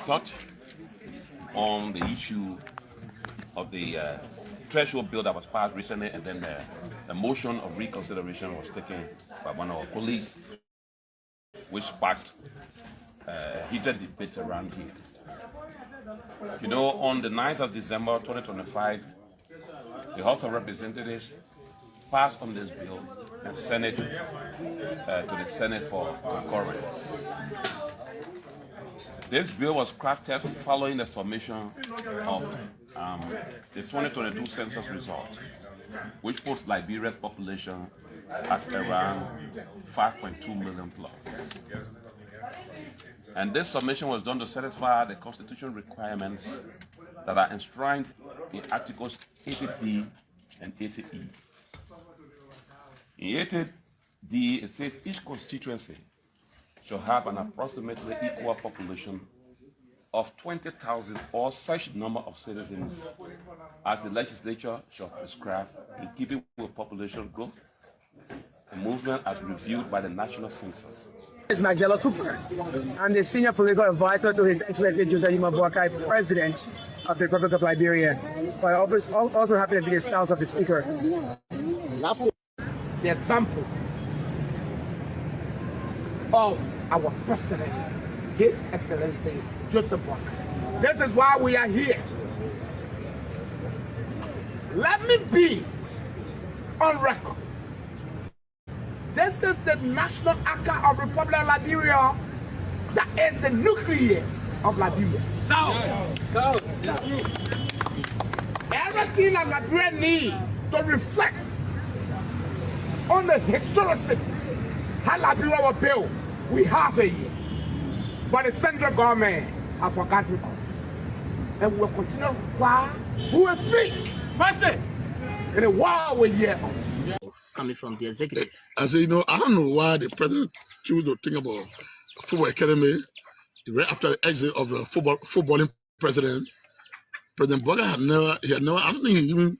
Such on the issue of the threshold bill that was passed recently, and then the motion of reconsideration was taken by one of our colleagues, which sparked heated debate around here. You know, on the 9th of December 2025, the House of Representatives passed on this bill and sent it to the Senate for concurrence. This bill was crafted following the submission of the 2022 census result, which puts Liberia's population at around 5.2 million plus. And this submission was done to satisfy the constitutional requirements that are enshrined in Articles 80D and 80E. In 80D, it says each constituency shall have an approximately equal population of 20,000 or such number of citizens as the legislature shall prescribe in keeping with population growth, a movement as reviewed by the National Census. It's Magella Cooper. I'm the senior political advisor to His Excellency Joseph Boakai, President of the Republic of Liberia. But I also happen to be the spouse of the Speaker. The example of our President, His Excellency Joseph Boakai. This is why we are here. Let me be on record. This is the national anchor of the Republic of Liberia, that is the nucleus of Liberia. Everything that Liberia needs to reflect on the historicity how Liberia was built, we have it here. But the central government has forgotten about it. and we'll continue while we will speak. Mercy. In a while we're here. Coming from the executive. I say, I don't know why the president chose to think about football academy right after the exit of the footballing president. President Boga had never, I don't think he even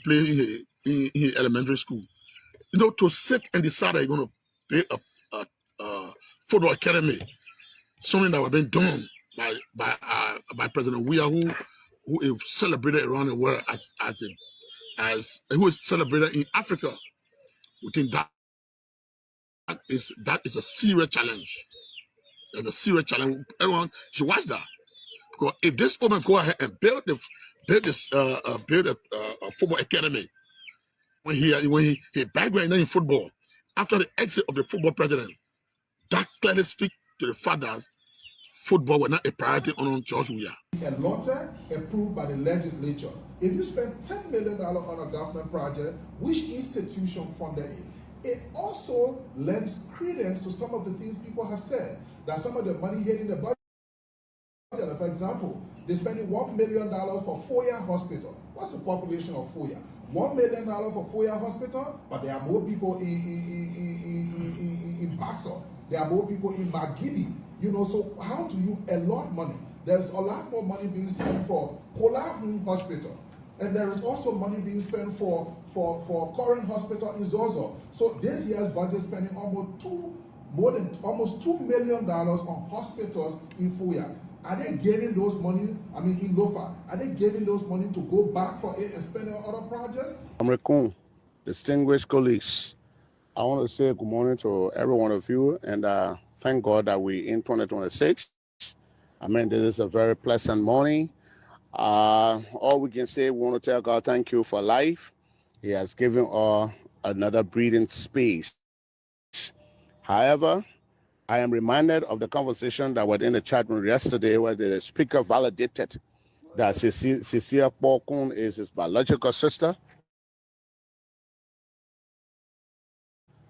played in elementary school. To sit and decide that you're going to play a football academy, something that was being done by President Weah, who is celebrated around the world as who is celebrated in Africa. We think that is a serious challenge. That's a serious challenge. Everyone should watch that, because if this woman go ahead and build a football academy, when he background in football after the exit of the football president, that clearly speaks to the fact that football was not a priority on George Weah. A lottery approved by the legislature. If you spend $10 million on a government project, which institution funded it? It also lends credence to some of the things people have said, that some of the money hitting the budget. For example, they're spending $1 million for Foya Hospital. What's the population of Foya? $1 million for Foya Hospital, but there are more people in Basso. There are more people in Magidi. So how do you allot money? There's a lot more money being spent for Kolahun Hospital. And there is also money being spent for Current Hospital in Zozo. So this year's budget spending almost $2 million on hospitals in Foya. Are they giving those money, in Lofa, are they giving those money to go back for it and spend on other projects? American, distinguished colleagues, I want to say good morning to every one of you, and thank God that we're in 2026. This is a very pleasant morning. All we can say, we want to tell God thank you for life. He has given us another breathing space. However, I am reminded of the conversation that was in the chat room yesterday, where the speaker validated that Cecilia Bokun is his biological sister.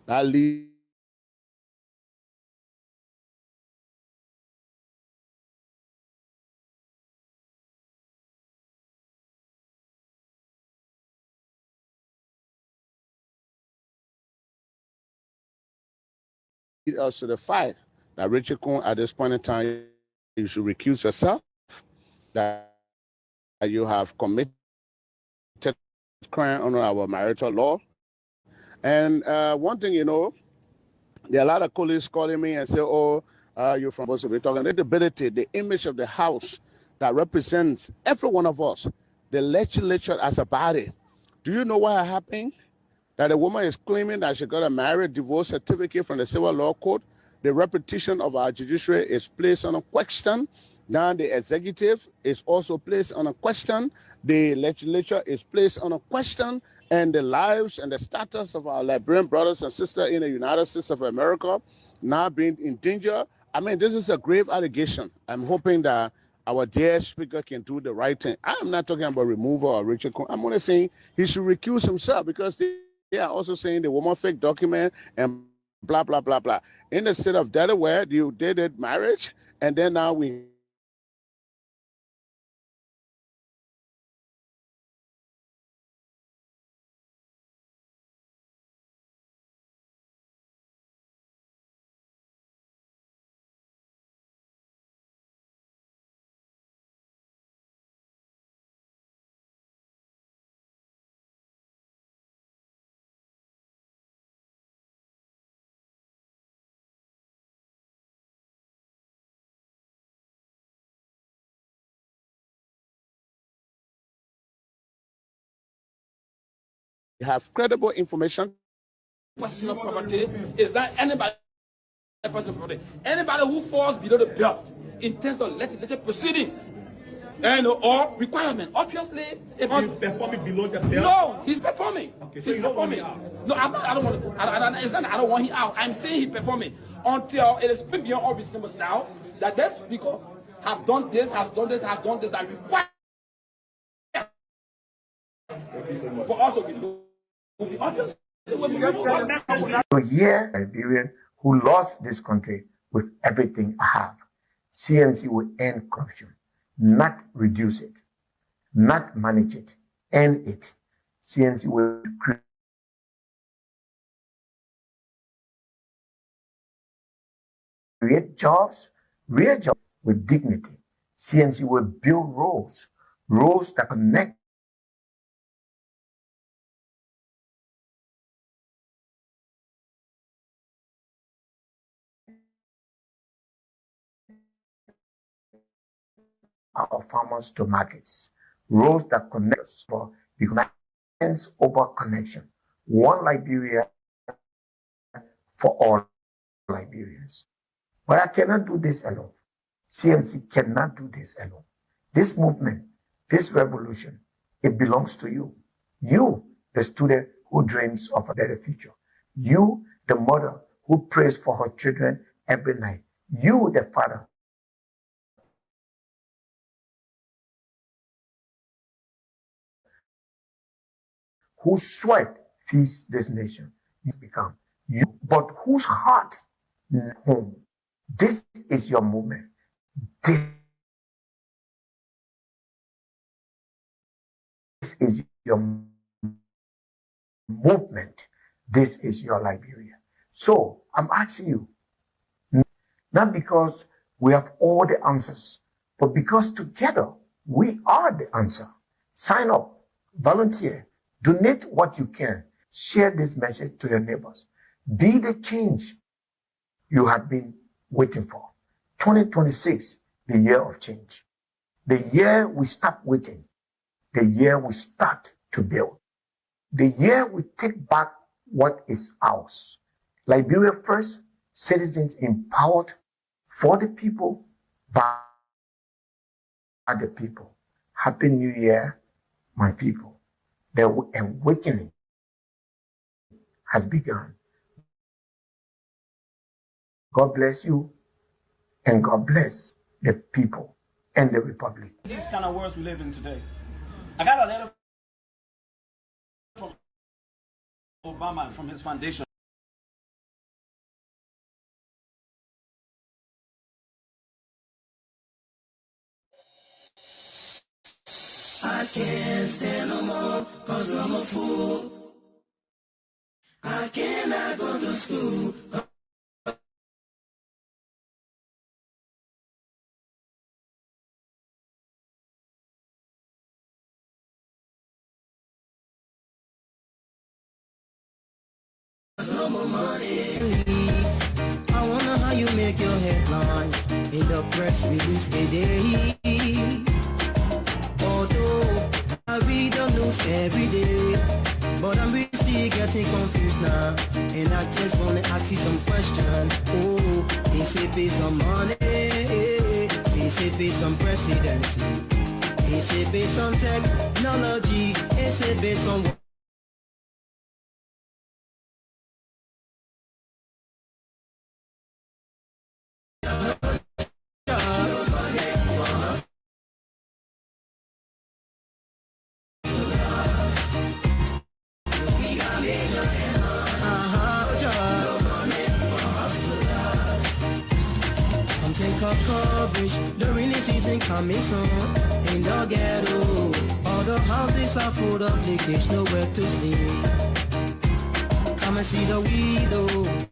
That leads us to the fact that Richard Kun, at this point in time, you should recuse yourself, that you have committed crime under our marital law. And one thing, there are a lot of colleagues calling me and say, you're from supposed to be talking. The ability, the image of the house that represents every one of us, the legislature as a body. Do you know what happened? That a woman is claiming that she got a marriage divorce certificate from the Civil Law Court. The reputation of our judiciary is placed on a question. Now the executive is also placed on a question. The legislature is placed on a question. And the lives and the status of our Liberian brothers and sisters in the United States of America now being in danger. This is a grave allegation. I'm hoping that our dear speaker can do the right thing. I'm not talking about removal of Richard Kun. I'm only saying he should recuse himself, because they are also saying the woman fake document and blah, blah, blah, blah. In the state of Delaware, you did marriage, and then now we have credible information. Personal property is that anybody personal property. Anybody who falls below the belt in terms of legislative proceedings or requirement. Obviously, if he's performing below the belt. No, he's performing. Okay, so he's performing. No, I don't want to. I don't want him out. I'm saying he's performing until it is beyond all reasonable doubt that this speaker have done this, has done this, that require for us to be obvious. So here, Liberian who lost this country with everything I have. CMC will end corruption. not reduce it, not manage it, end it. CNC will create jobs, real jobs with dignity. CNC will build roads that connect our farmers to markets, roads that connect us for the connections over connection. One Liberia for all Liberians. But I cannot do this alone. CMC cannot do this alone. This movement, this revolution, it belongs to you. You, the student who dreams of a better future. You, the mother who prays for her children every night. You, the father whose sweat feeds this nation. You become you, but whose heart home. This is your movement. This is your movement. This is your Liberia. So I'm asking you, not because we have all the answers, but because together we are the answer. Sign up, volunteer, donate what you can, share this message to your neighbors. Be the change you have been waiting for. 2026, the year of change. The year we stop waiting. The year we start to build. The year we take back what is ours. Liberia first, citizens empowered for the people, by the people. Happy New Year, my people. The awakening has begun. God bless you, and God bless the people and the republic. These kind of words we live in today. I got a letter from Obama from his foundation. I can't stand no more, cause I'm a fool. I cannot go to school. No more money. I wonder how you make your headlines in the press release today. Although I read the news every day, but I'm really still getting confused now. And I just wanna ask you some questions. Oh, is it based on money? Is it based on presidency? Is it based on technology? Is it based on what? Coverage, the rainy season coming soon. In the ghetto, all the houses are full of leakage, nowhere to sleep. Come and see the widow.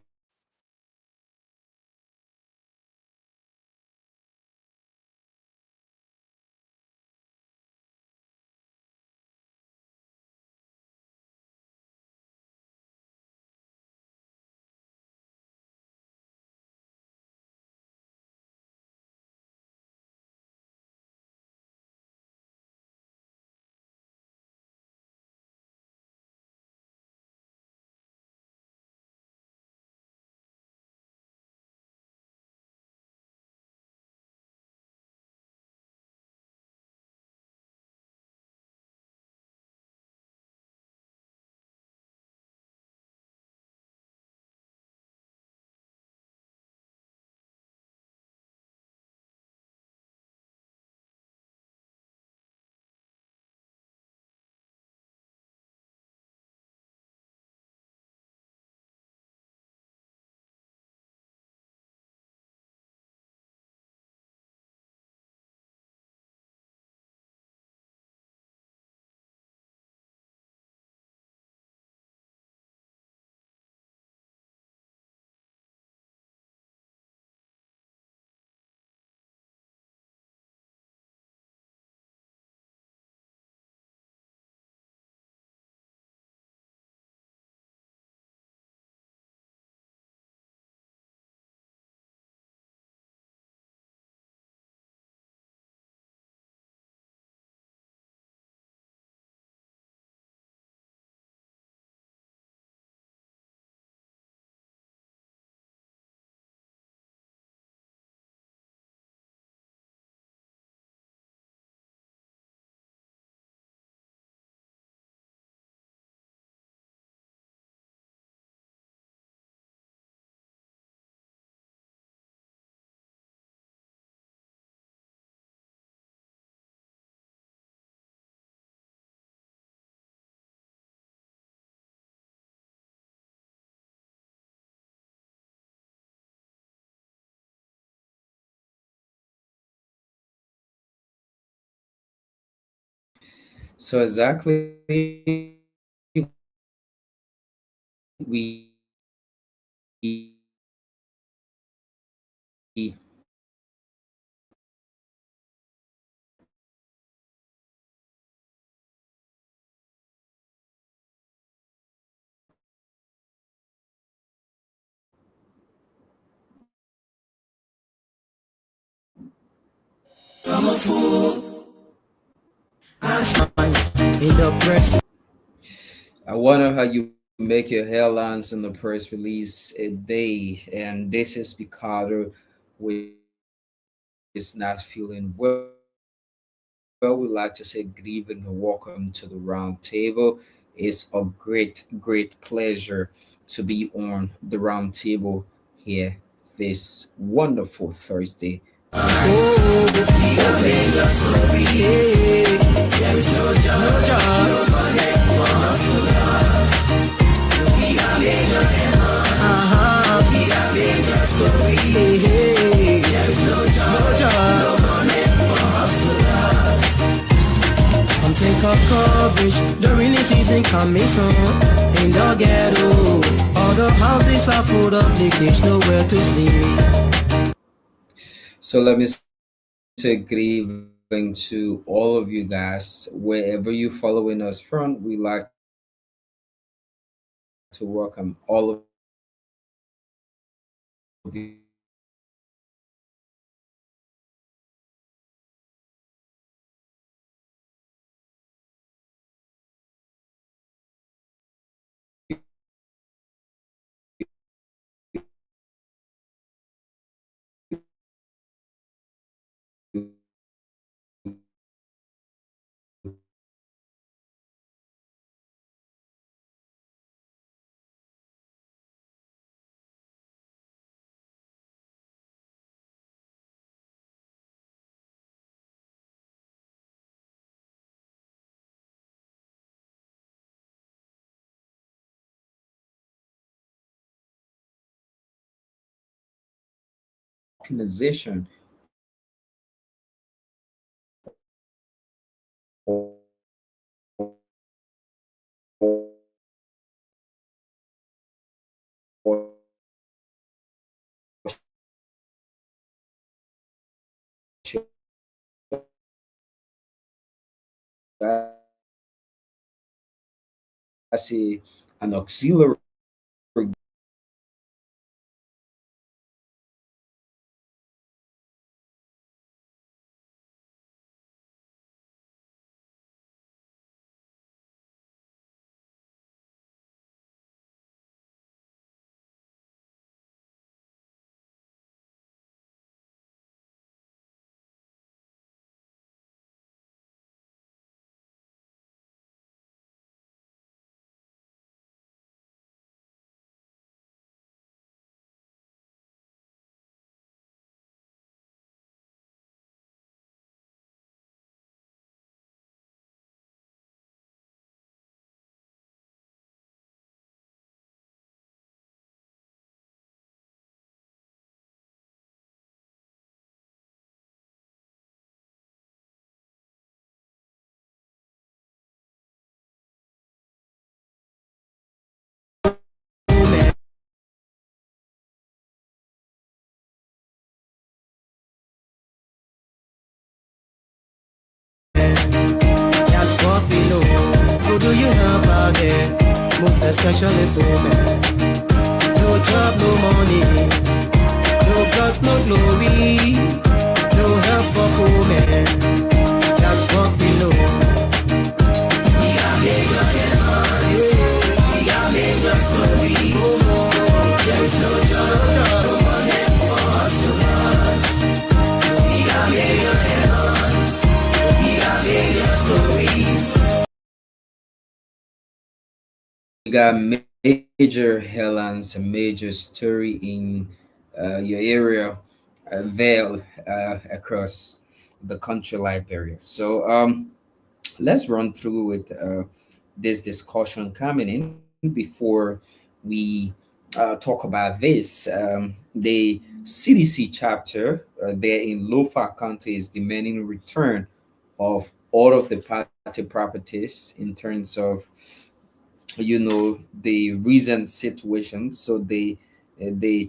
So exactly, we I'm a fool. I smiles in the press. I wonder how you make your headlines in the press release a day, and this is because we is not feeling well. We'd like to say good evening and welcome to the round table. It's a great pleasure to be on the round table here this wonderful Thursday. Oh, we are Lagos story. There is no job, no money for hustlers. We are Lagos, we are Lagos story. There is no job, no money for hustlers. Come take up coverage, the rainy season coming soon. In the ghetto, all the houses are full of leakage, nowhere to sleep. So let me say good evening to all of you guys, wherever you're following us from. We like to welcome all of you organization or should I say an auxiliary That's what we know. Who do you help out there? Most especially poor men. No job, no money. No plus, no glory. No help for poor men. That's what we know. We are Lagos, we are Lagos story. There is no job, no money for hustlers. We are Lagos, we are Lagos stories. we got major headlines, a major story in your area, Vale, across the country, Liberia. So let's run through with this discussion coming in before we talk about this. The CDC chapter there in Lofa County is demanding return of all of the party properties in terms of the recent situation. So the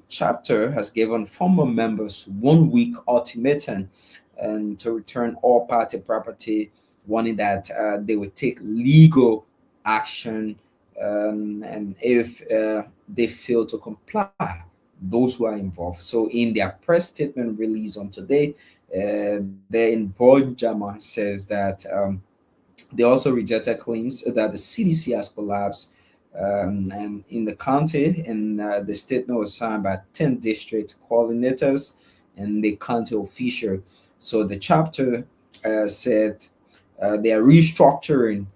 chapter has given former members 1 week ultimatum and to return all party property, warning that they would take legal action, and if they fail to comply, those who are involved. So in their press statement released on today, the involved Jama says that they also rejected claims that the CDC has collapsed, and in the county, and the statement was signed by 10 district coordinators and the county official. So the chapter said they are restructuring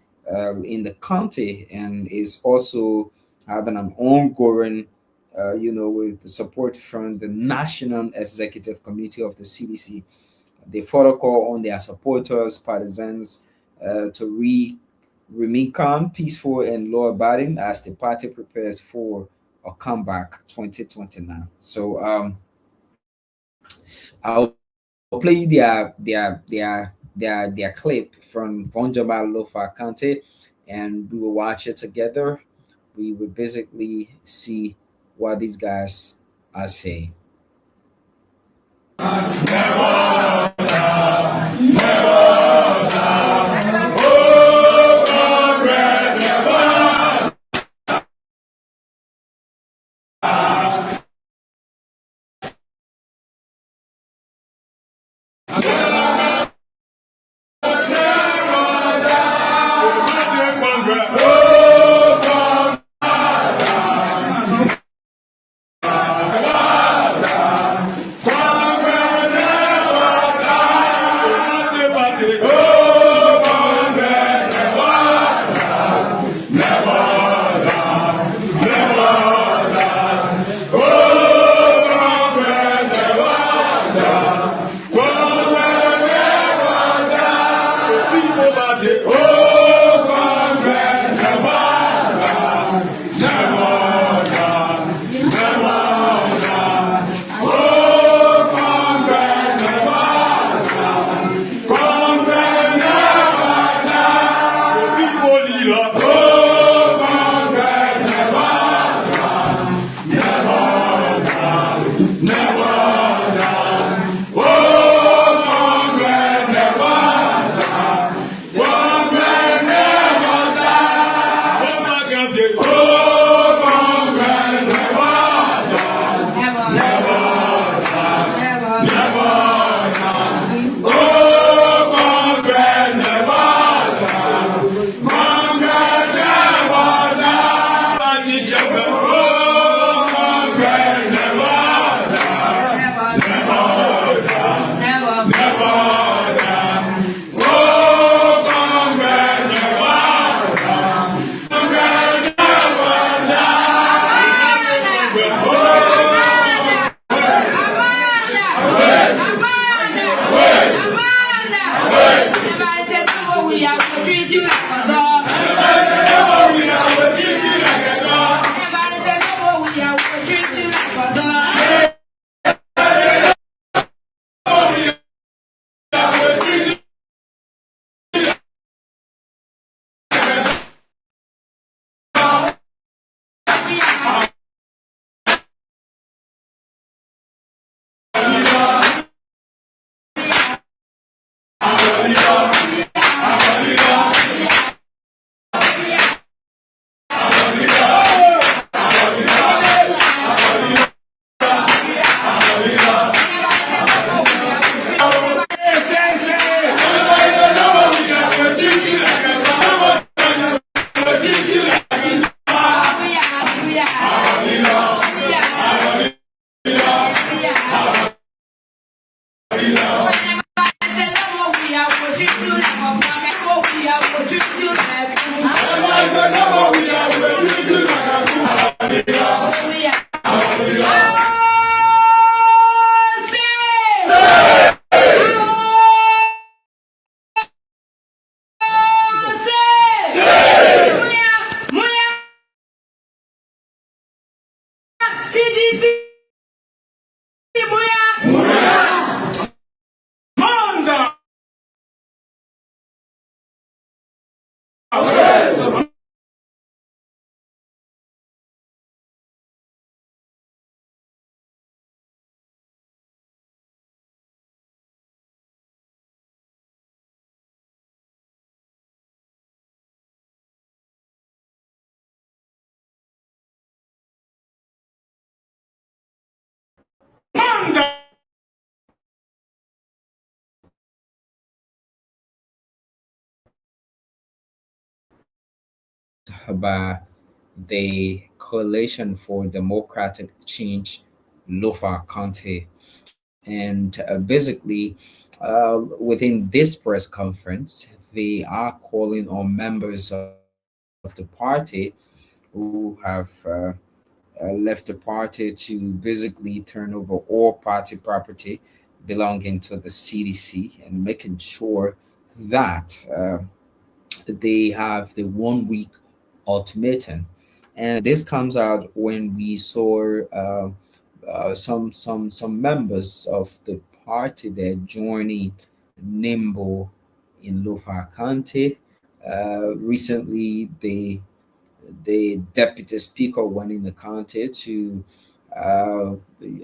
in the county and is also having an ongoing, with the support from the National Executive Committee of the CDC. They further call on their supporters, partisans, to remain calm, peaceful, and law-abiding as the party prepares for a comeback 2029. So I'll play their clip from Vonjama Lofa County, and we will watch it together. We will basically see what these guys are saying. by the Coalition for Democratic Change, Lofa County. And basically, within this press conference, they are calling on members of the party who have left the party to basically turn over all party property belonging to the CDC and making sure that they have the 1 week ultimatum. And this comes out when we saw some members of the party there joining Nimbo in Lofa County. Recently, the deputy speaker went in the county to, uh,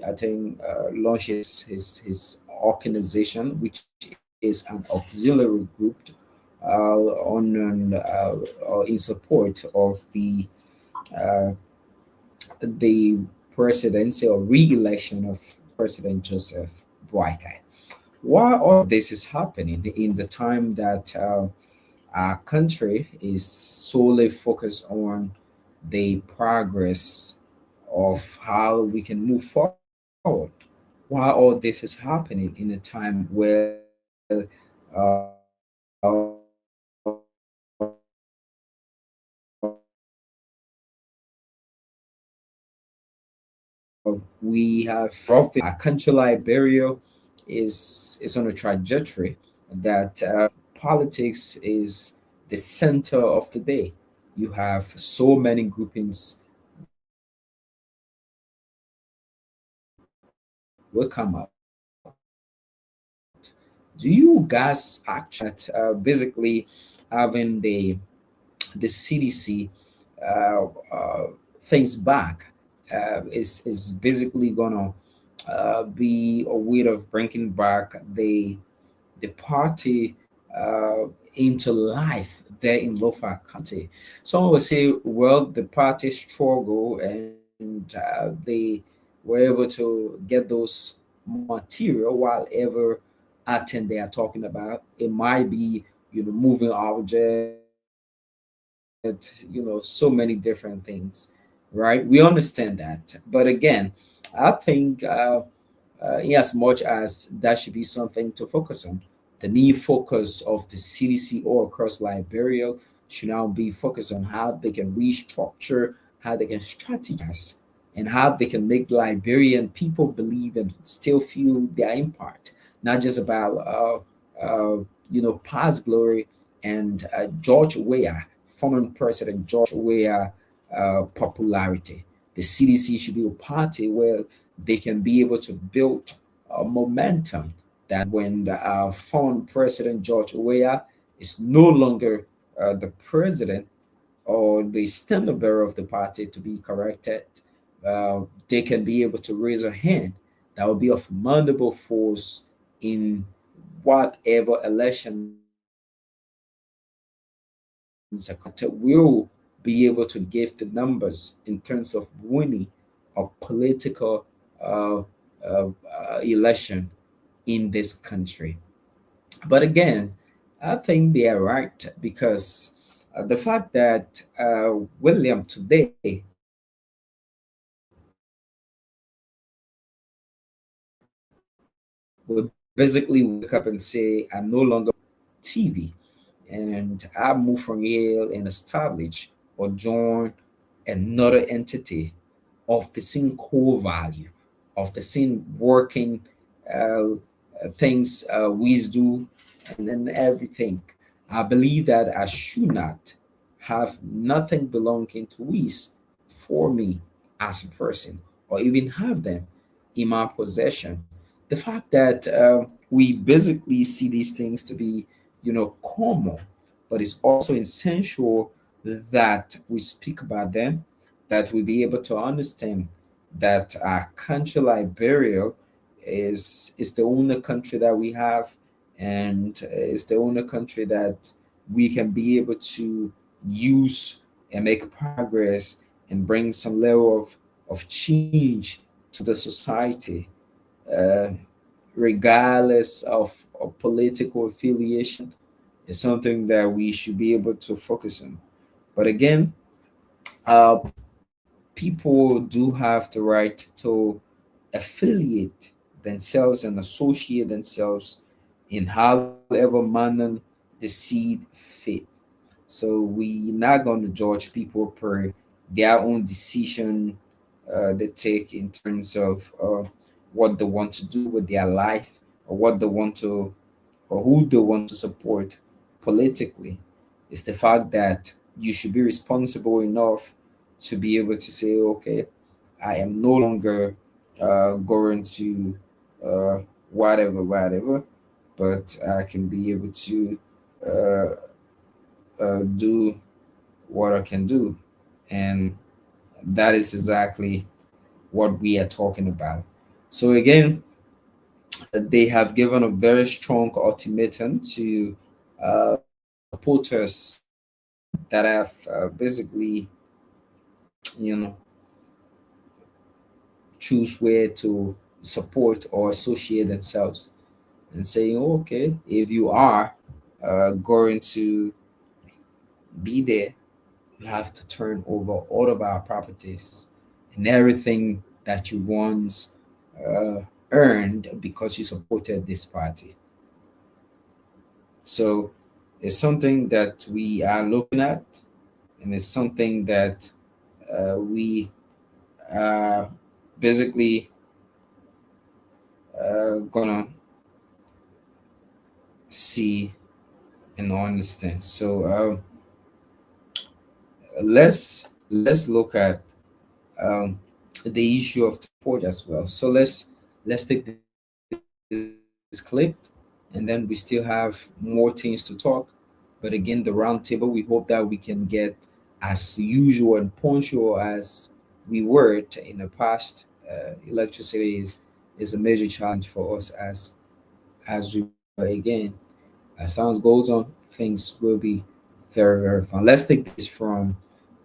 I think, launch his organization, which is an auxiliary group in support of uh, the presidential re-election of President Joseph Boakai. Why all this is happening in the time that our country is solely focused on the progress of how we can move forward? Why all this is happening in a time where we have roughly our country Liberia is on a trajectory that politics is the center of the day. You have so many groupings will come out. Do you guys actually basically having the CDC things back is basically gonna be a way of bringing back the party into life there in Lofa County. Some will say, well, the party struggle and they were able to get those material whatever acting they are talking about. It might be, moving object, so many different things, right? We understand that. But again, I think in as much as that should be something to focus on, the main focus of the CDC all across Liberia should now be focused on how they can restructure, how they can strategize, and how they can make Liberian people believe and still feel their impact, not just about past glory and George Weah, former President George Weah popularity. The CDC should be a party where they can be able to build a momentum that when the former President George Weah is no longer the president or the standard bearer of the party to be corrected, they can be able to raise a hand that will be a formidable force in whatever elections will be able to give the numbers in terms of winning a political uh, election in this country. But again, I think they are right because the fact that William today will basically wake up and say, I'm no longer TV and I move from Yale and establish or join another entity of the same core value, of the same working things we do, and then everything. I believe that I should not have nothing belonging to Wiz for me as a person, or even have them in my possession. The fact that we basically see these things to be, common, but it's also essential that we speak about them, that we be able to understand that our country Liberia is the only country that we have, and it's the only country that we can be able to use and make progress and bring some level of change to the society, uh, regardless of political affiliation. Is something that we should be able to focus on. But again, uh, people do have the right to affiliate themselves and associate themselves in however manner they see fit. So we not going to judge people per their own decision they take in terms of what they want to do with their life, or what they want to, or who they want to support politically. It's the fact that you should be responsible enough to be able to say, okay, I am no longer going to uh, whatever, but I can be able to uh, do what I can do. And that is exactly what we are talking about. So, again, they have given a very strong ultimatum to supporters that have basically, you know, choose where to support or associate themselves, and saying, okay, if you are going to be there, you have to turn over all of our properties and everything that you once uh, earned because you supported this party. So it's something that we are looking at, and it's something that we are basically gonna see and understand. So let's look at um, the issue of support as well. So let's take this clip, and then we still have more things to talk. But again, the roundtable, we hope that we can get as usual and punctual as we were in the past. Electricity is a major challenge for us as we were again. As time goes on, things will be very fun. Let's take this from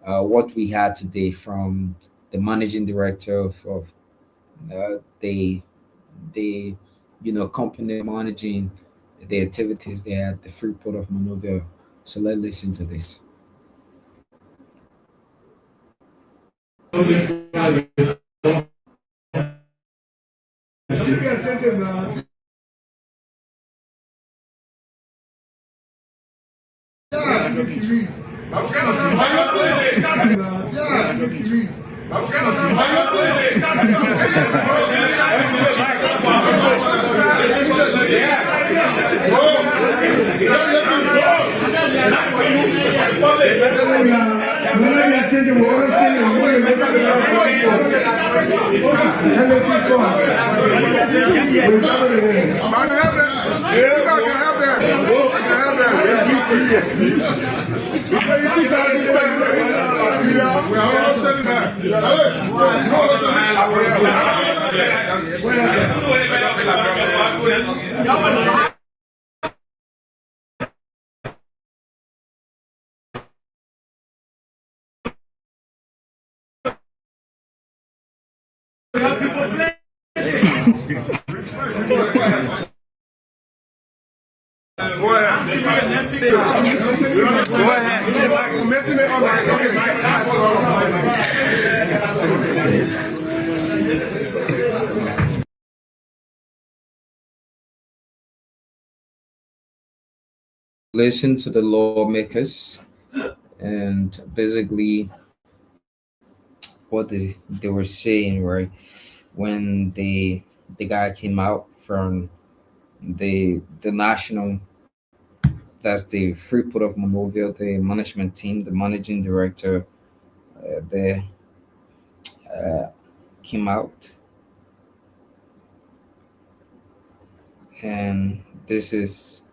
what we had today from the managing director of the company managing the activities there at the Freeport of Monrovia. So let's listen to this. Listen to the lawmakers and basically what they were saying, right? When the guy came out from the national, that's the Freeport of Monrovia, the management team, the managing director, they came out, and this is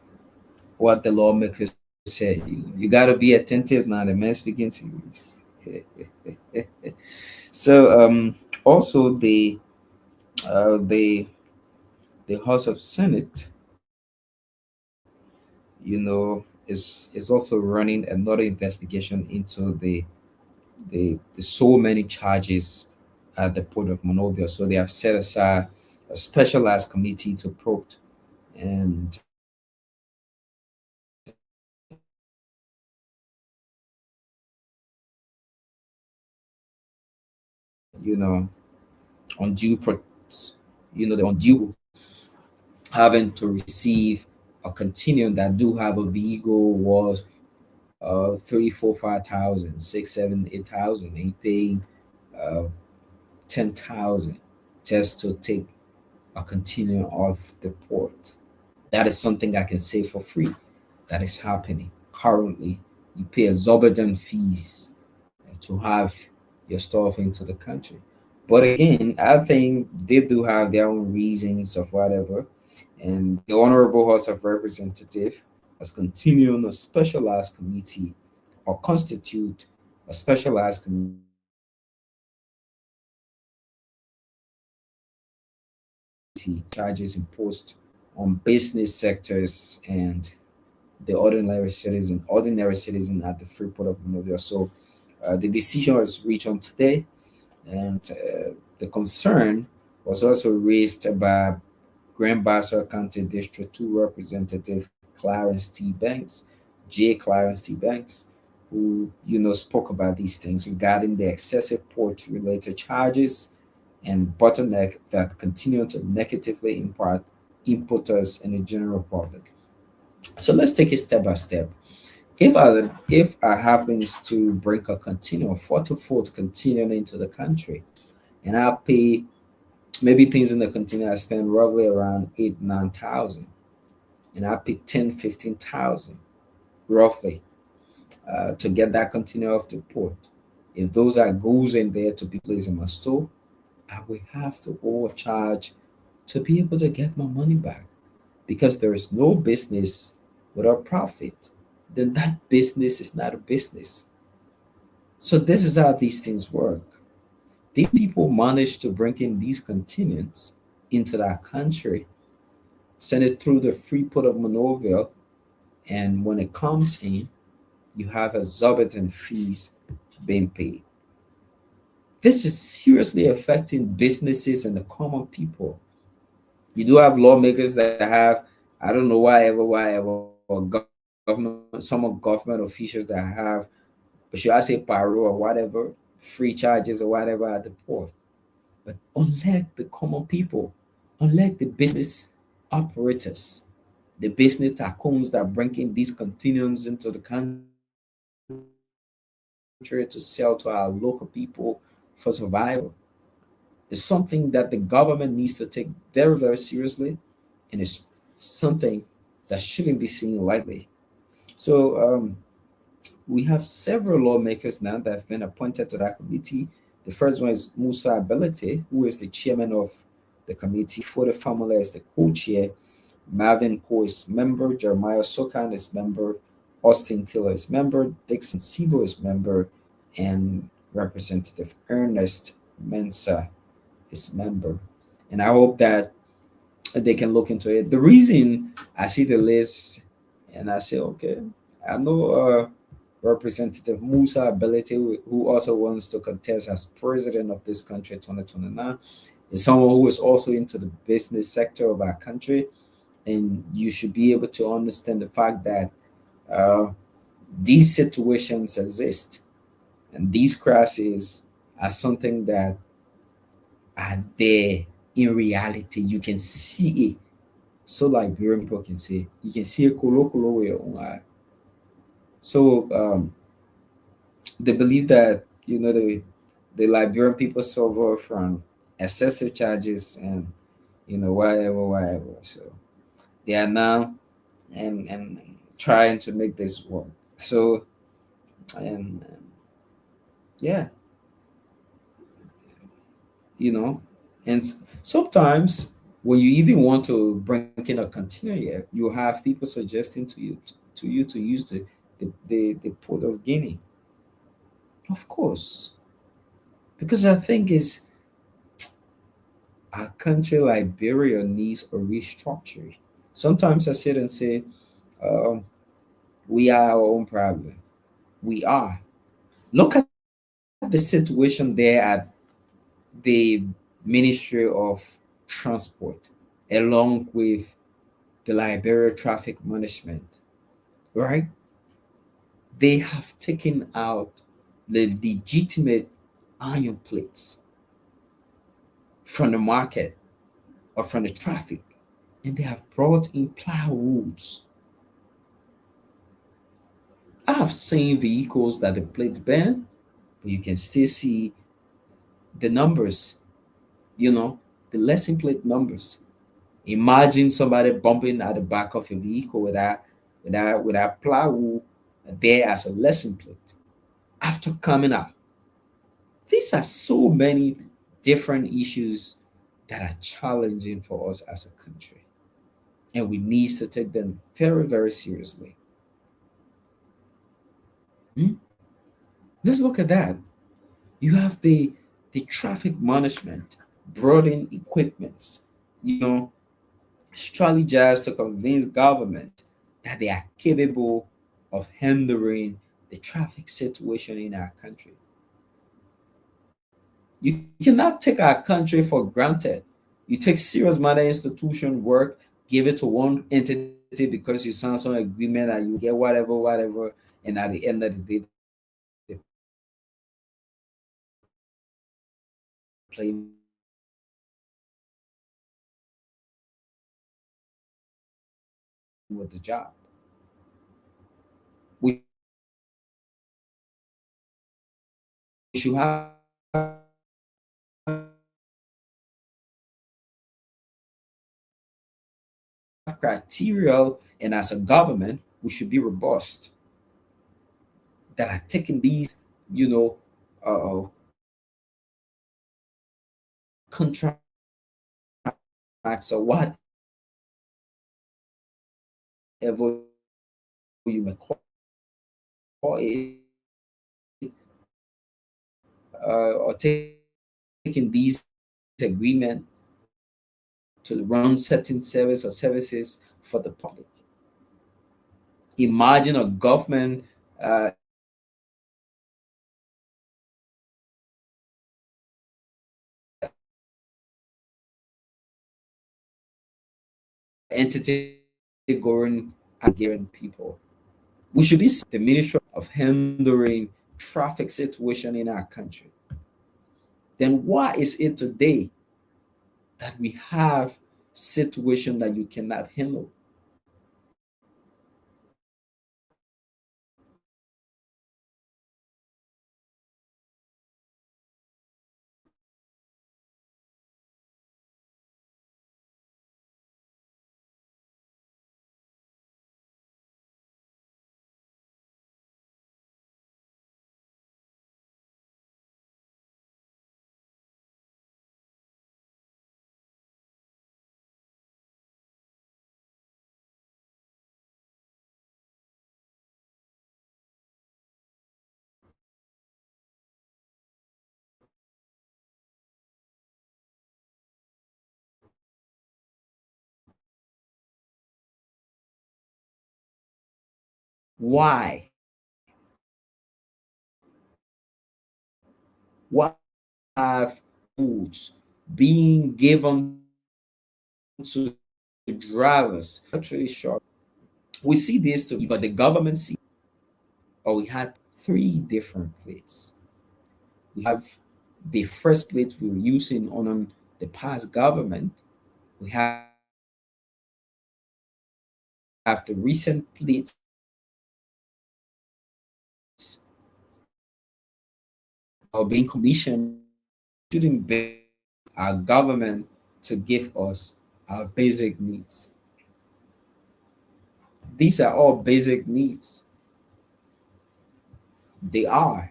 what the lawmakers said. You got to be attentive now. The man speaking series. So also the House of Senate, is also running another investigation into the so many charges at the Port of Monrovia. So they have set aside a specialized committee to probe and you know, undue, the undue having to receive a continuum that do have a vehicle was 3, 4, 5 thousand, 6, 7, 8 thousand, and paying 10,000 just to take a continuum off the port. That is something I can say for free. That is happening currently. You pay exorbitant fees to have your stuff into the country. But again, I think they do have their own reasons of whatever. And the Honorable House of Representative has continued on a specialized committee or constitute a specialized committee charges imposed on business sectors and the ordinary citizen at the Freeport of Monrovia. So the decision was reached on today, and the concern was also raised by Grand Bassa County District 2 Representative Clarence T. Banks, J. Clarence T. Banks, who spoke about these things regarding the excessive port-related charges and bottleneck that continue to negatively impact importers and the general public. So let's take it step by step. If I happens to bring a container, 40 foot container into the country, and I pay maybe things in the container I spend roughly around 8, 9 thousand, and I pay 10, 15 thousand roughly to get that container off the port. If those are goods in there to be placed in my store, I will have to overcharge to be able to get my money back, because there is no business without profit. Then that business is not a business. So this is how these things work. These people manage to bring in these containers into that country, send it through the Freeport of Monrovia, and when it comes in, you have exorbitant fees being paid. This is seriously affecting businesses and the common people. You do have lawmakers that have, I don't know why ever, or government, some of government officials that have, or should I say parole or whatever, free charges or whatever at the port. But unlike the common people, unlike the business operators, the business tycoons that bring in these containers into the country to sell to our local people for survival, is something that the government needs to take very, very seriously, and it's something that shouldn't be seen lightly. So we have several lawmakers now that have been appointed to that committee. The first one is Musa Ability, who is the chairman of the committee. For the Family is the co-chair. Marvin Ko is member. Jeremiah Sokan is member. Austin Taylor is member. Dixon Sibo is member. And Representative Ernest Mensa is member. And I hope that they can look into it. The reason I see the list and I say, okay, I know Representative Musa Ability, who also wants to contest as president of this country 2029, is someone who is also into the business sector of our country. And you should be able to understand the fact that these situations exist, and these crises are something that are there in reality. You can see it. So like Liberian people can say, you can see a kolo with your own eye. So they believe that the Liberian people suffer from excessive charges and whatever. So they are now and trying to make this work. So and yeah, you know, and sometimes when you even want to bring in a container here, you have people suggesting to you to use the port of Guinea. Of course, because I think is a country like Liberia needs a restructure. Sometimes I sit and say, um, we are our own problem. We are. Look at the situation there at the Ministry of Transport, along with the Liberia Traffic Management, right? They have taken out the legitimate iron plates from the market or from the traffic, and they have brought in plywoods. I've seen vehicles that the plates bend, but you can still see the numbers, you know, the license plate numbers. Imagine somebody bumping at the back of your vehicle with that plywood there as a license plate after coming out. These are so many different issues that are challenging for us as a country, and we need to take them very, very seriously. Hmm? Let's look at that. You have the traffic management, brought in equipment, you know, strategize to convince government that they are capable of handling the traffic situation in our country. You cannot take our country for granted. You take serious matter institution work, give it to one entity because you sign some agreement and you get whatever, whatever, and at the end of the day, they play with the job. We should have criteria, and as a government, we should be robust that are taking these, you know, contracts or whatever you may call it, or taking these agreement to run certain service or services for the public. Imagine a government entity going against people. We should be the Ministry of handling traffic situation in our country. Then why is it today that we have situation that you cannot handle? Why? Why have rules being given to drivers? Actually, sure. We see this too, but the government see, or we had three different plates. We have the first plate we were using on the past government. We have the recent plates are being commissioned. Shouldn't be our government to give us our basic needs. These are all basic needs. They are.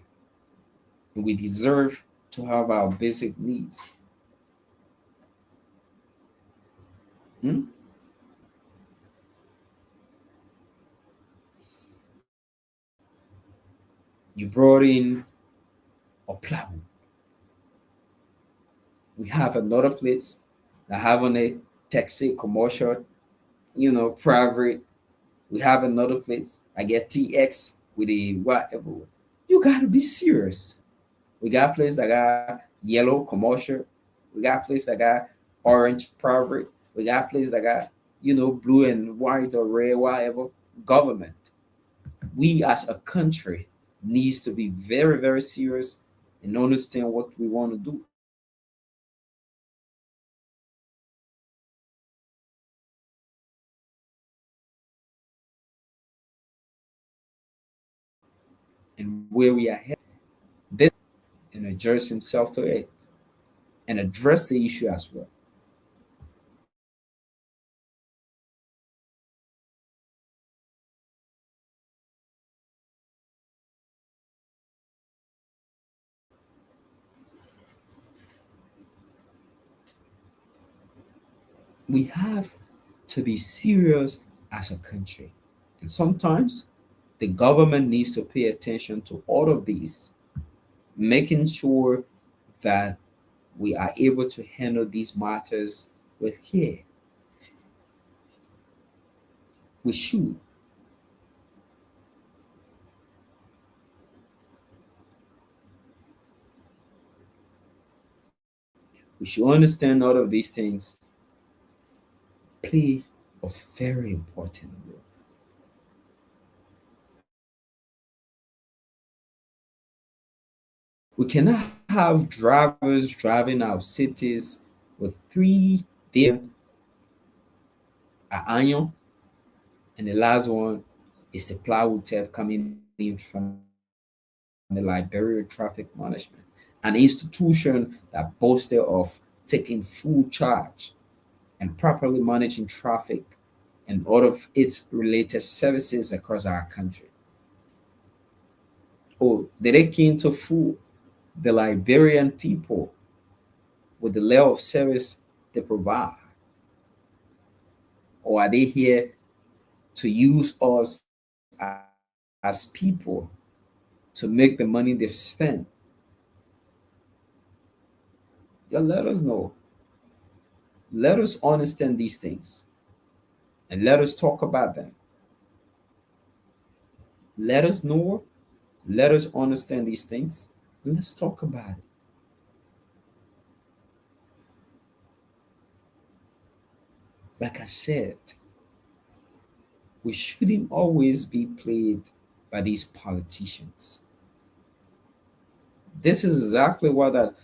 And we deserve to have our basic needs. Hmm? You brought in a plywood. We have another place that have on a taxi commercial, you know, private. We have another place. I get TX with a whatever. You gotta be serious. We got place that got yellow commercial. We got place that got orange private. We got place that got, you know, blue and white or red, whatever. Government. We as a country needs to be very, very serious and understand what we want to do. and where we are headed. This and adjust itself to it and address the issue as well. We have to be serious as a country. And sometimes the government needs to pay attention to all of these, making sure that we are able to handle these matters with care. We should. We should understand all of these things play a very important role. We cannot have drivers driving our cities with 3 billion annual, and the last one is the plywood tape coming in from the Liberia Traffic Management, an institution that boasted of taking full charge and properly managing traffic and all of its related services across our country. Oh, did they keen to fool the Liberian people with the level of service they provide? Or are they here to use us as people to make the money they've spent? Yeah, let us know. Let us understand these things and let us talk about them. Let us know, let us understand these things. Let's talk about it. Like I said, we shouldn't always be played by these politicians. This is exactly what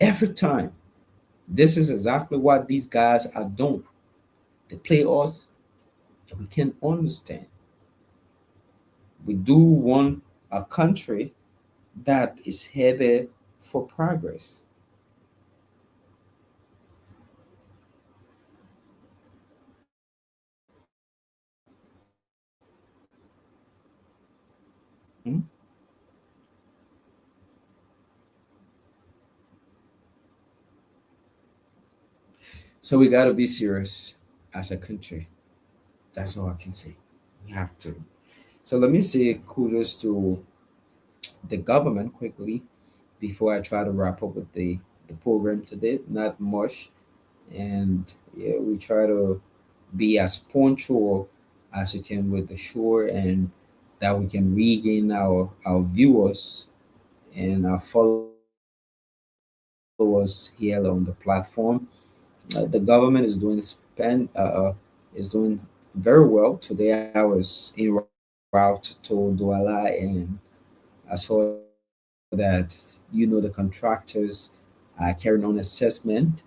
every time, this is exactly what these guys are doing. They play us and we can't understand. We do want a country that is headed for progress. Hmm? So we got to be serious as a country. That's all I can say. We have to. So let me say kudos to the government quickly before I try to wrap up with the program today. Not much. And yeah, we try to be as punctual as we can with the show, and that we can regain our viewers and our followers here on the platform. The government is is doing very well. Today I was en route to Douala, and I saw that the contractors are carrying on assessment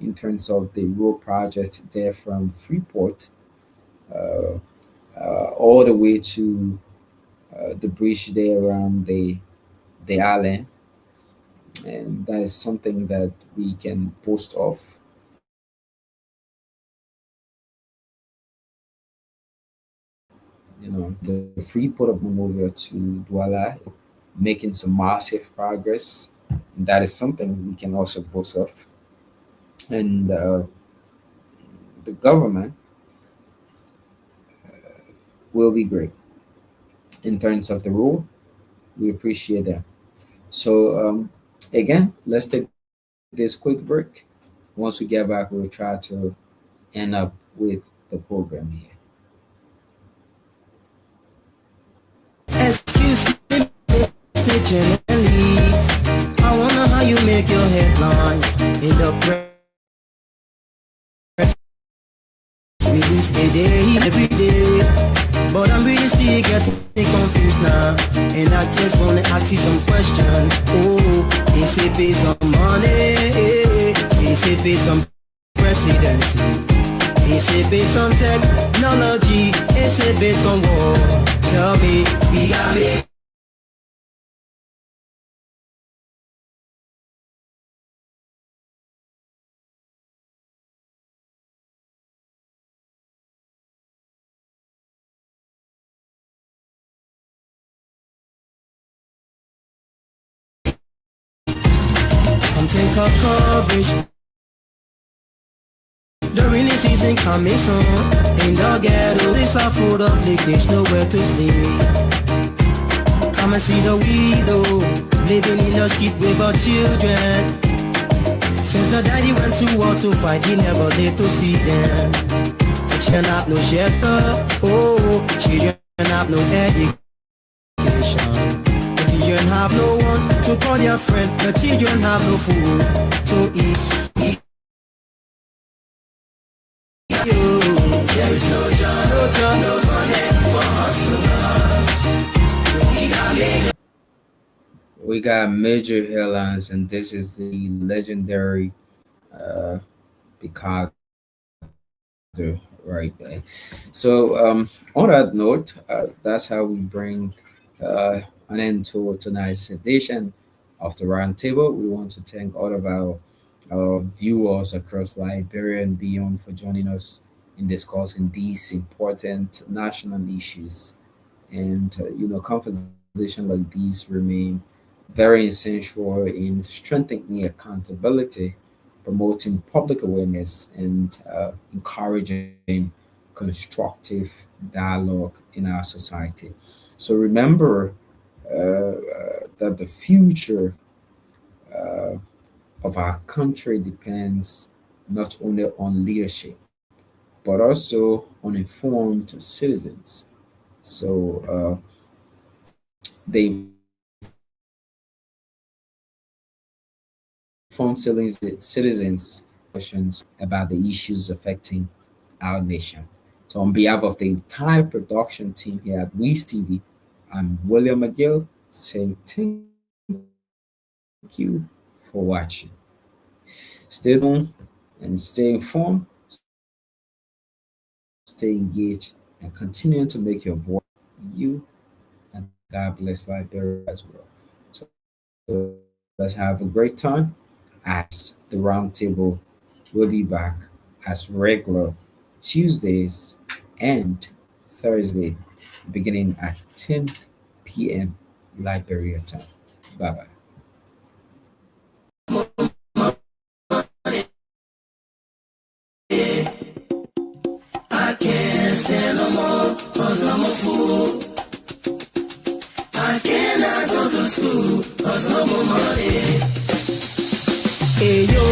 in terms of the road project there from Freeport uh, all the way to the bridge there around the island, and that is something that we can post off. The Freeport of Monrovia to Douala, making some massive progress. That is something we can also boast of. And the government will be great in terms of the rule. We appreciate that. So again, let's take this quick break. Once we get back, we'll try to end up with the program here. Excuse me, Mr. Journalist. I wonder how you make your headlines in the press release a day, every day. But I'm really still getting confused now, and I just wanna ask you some questions. Oh, they say based on money, they say based on presidency, Is it based on technology? Is it based on war? Tell me, we got me. Come take our coverage. The rainy season coming soon. In the ghetto, it's a food of leakage, nowhere to sleep. Come and see the widow living in the street with our children. Since the daddy went to war to fight, he never lived to see them. The children have no shelter, oh, children have no education. The children have no one to call their friend. The children have no food to eat. There is no job, no money for hustlers. We got major headlines, and this is the legendary Picasso right there. So on that note, that's how we bring an end to tonight's edition of the Roundtable. We want to thank all of our viewers across Liberia and beyond for joining us in discussing these important national issues. And conversation like these remain very essential in strengthening accountability, promoting public awareness, and encouraging constructive dialogue in our society. So remember that the future of our country depends not only on leadership, but also on informed citizens. So the informed citizens questions about the issues affecting our nation. So on behalf of the entire production team here at Wizz TV, I'm William McGill saying thank you for watching. Stay tuned and stay informed, stay engaged, and continue to make your voice you, and God bless Liberia as well. So let's have a great time as the Roundtable will be back as regular Tuesdays and Thursday, beginning at 10 p.m. Liberia time. Bye bye. I can't stand no more, cause no more food. I cannot go to school, cause no more money. Hey yo,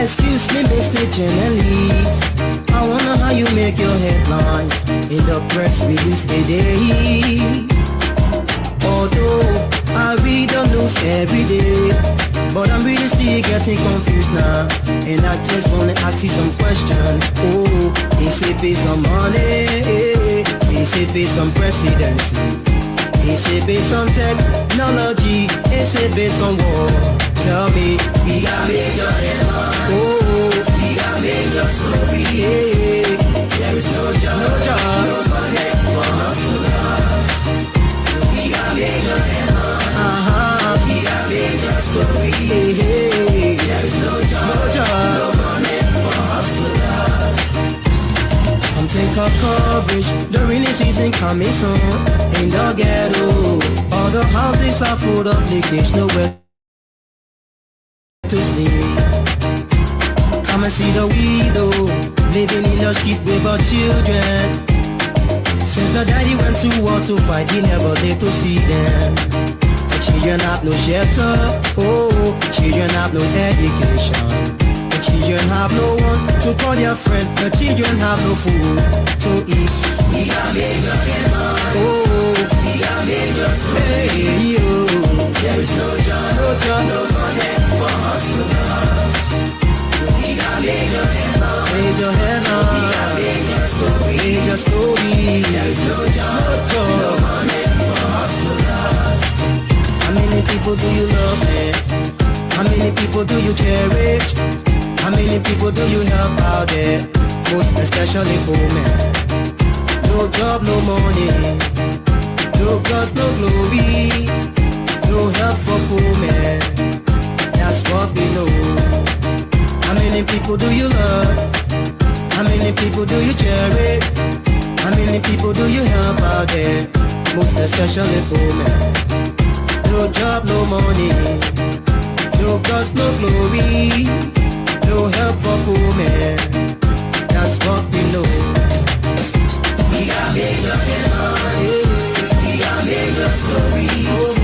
excuse me, Mr. Journalist. I wonder how you make your headlines in the press release today. Although I read the news every day, but I'm really still getting confused now. And I just wanna ask you some questions. Oh, is it based on money? Is it based on presidency? Is it based on technology? Is it based on war? Tell me, we got major headlines. Oh, we got major story. Yeah. There is no job, no money for hustlers. We got major headlines. We got major story. Yeah. There is no job, no money for hustlers. Come take our coverage. The rainy season coming soon. In the ghetto, all the houses are full of leakage, nowhere to sleep. Come and see the widow living in the street with her children. Since the daddy went to war to fight, he never lived to see them. The children have no shelter, oh, children have no education. The children have no one to call their friend. The children have no food to eat. We got major headlines. Oh, we got major stories. Hey, yo. There is no job, no money for hustlers. We got major headlines. Major headlines. We got major stories. Major stories. There is no job, no money for hustlers. How many people do you love, man? How many people do you cherish? How many people do you help out there? most especially women. No job, no money, no cause, no glory, no help for poor men. That's what we know. How many people do you love? How many people do you cherish? How many people do you help out there? Most especially poor men. No job, no money, no cause, no glory, no help for poor men. That's what we know. We got bigger headlines, we got bigger stories.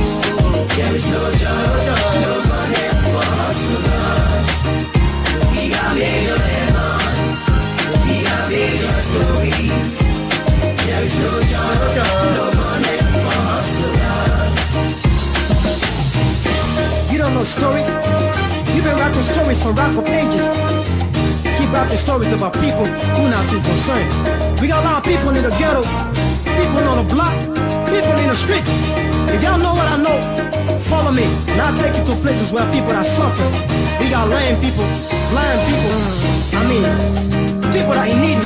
There is no job, no money for hustlers. We got bigger headlines, we got bigger stories. There is no job, no money for hustlers. You don't know stories? You've been writing stories for rap for ages. Keep writing stories about people who not too concerned. We got a lot of people in the ghetto, people on the block, people in the street. If y'all know what I know, follow me, and I'll take you to places where people are suffering. We got lame people, blind people, people that in need.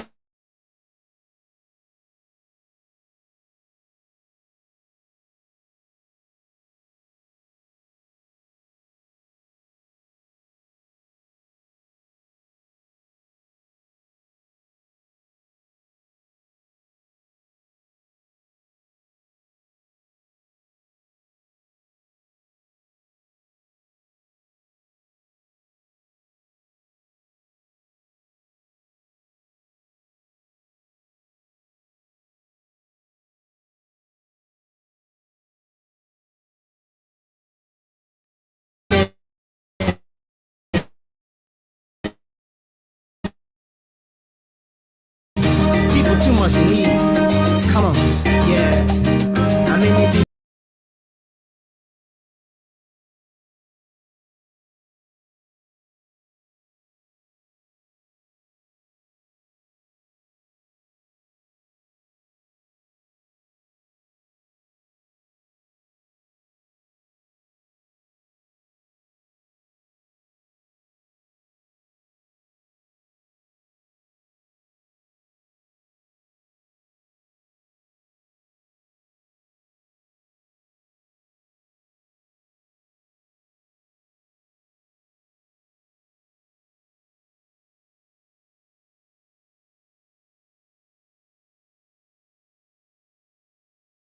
People too much in need.